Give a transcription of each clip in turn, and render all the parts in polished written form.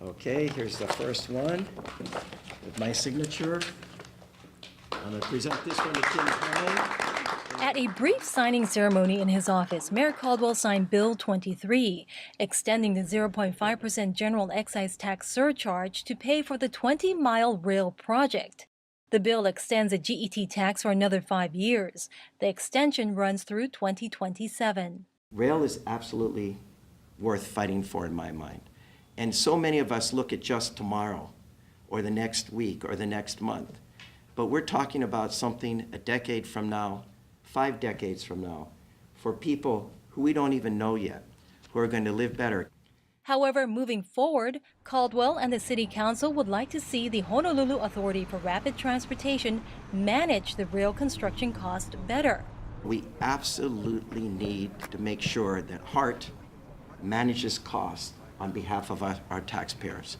Okay, here's the first one with my signature. I'm going to present this one to Tim Pine. At a brief signing ceremony in his office, Mayor Caldwell signed Bill 23, extending the 0.5% general excise tax surcharge to pay for the 20-mile rail project. The bill extends the GET tax for another 5 years. The extension runs through 2027. Rail is absolutely worth fighting for in my mind. And so many of us look at just tomorrow or the next week or the next month. But we're talking about something a decade from now, 5 decades from now, for people who we don't even know yet, who are going to live better. However, moving forward, Caldwell and the City Council would like to see the Honolulu Authority for Rapid Transportation manage the rail construction cost better. We absolutely need to make sure that HART manages costs on behalf of our taxpayers.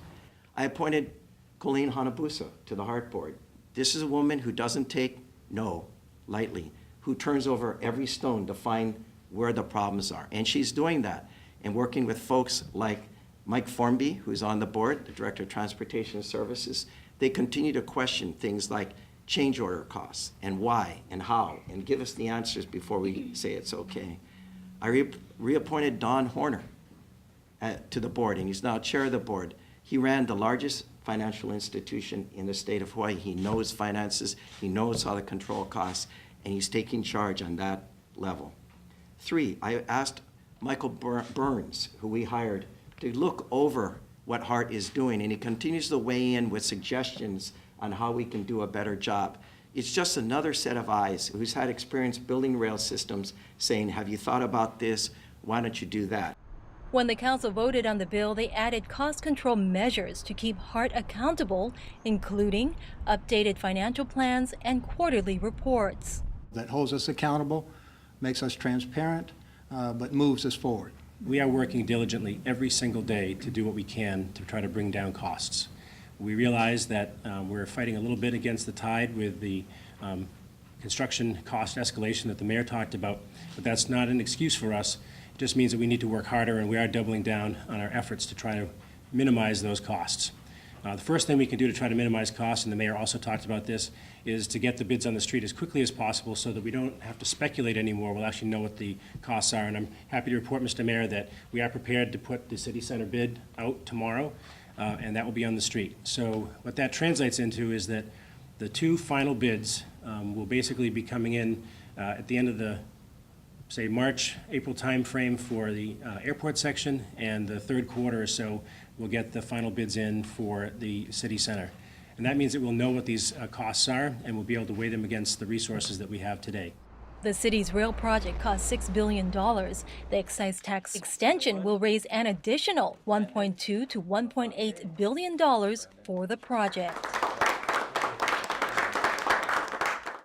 I appointed Colleen Hanabusa to the HART board. This is a woman who doesn't take no lightly, who turns over every stone to find where the problems are. And she's doing that and working with folks like Mike Formby, who's on the board, the Director of Transportation Services. They continue to question things like change order costs and why and how, and give us the answers before we say it's okay. I reappointed Don Horner to the board, and he's now chair of the board. He ran the largest financial institution in the state of Hawaii. He knows finances, he knows how to control costs, and he's taking charge on that level. 3, I asked Michael Burns, who we hired, to look over what HART is doing, and he continues to weigh in with suggestions on how we can do a better job. It's just another set of eyes who's had experience building rail systems saying, have you thought about this? Why don't you do that? When the council voted on the bill, they added cost control measures to keep HART accountable, including updated financial plans and quarterly reports. That holds us accountable, makes us transparent, but moves us forward. We are working diligently every single day to do what we can to try to bring down costs. We realize that we're fighting a little bit against the tide with the construction cost escalation that the mayor talked about, but that's not an excuse for us. It just means that we need to work harder, and we are doubling down on our efforts to try to minimize those costs. The first thing we can do to try to minimize costs, and the mayor also talked about this, is to get the bids on the street as quickly as possible so that we don't have to speculate anymore. We'll actually know what the costs are. And I'm happy to report, Mr. Mayor, that we are prepared to put the city center bid out tomorrow, and that will be on the street. So what that translates into is that the 2 final bids will basically be coming in at the end of the, say, March, April timeframe for the airport section, and the 3rd quarter or so we'll get the final bids in for the city center. And that means that we'll know what these costs are, and we'll be able to weigh them against the resources that we have today. The city's rail project cost $6 billion. The excise tax extension will raise an additional $1.2 to $1.8 billion for the project.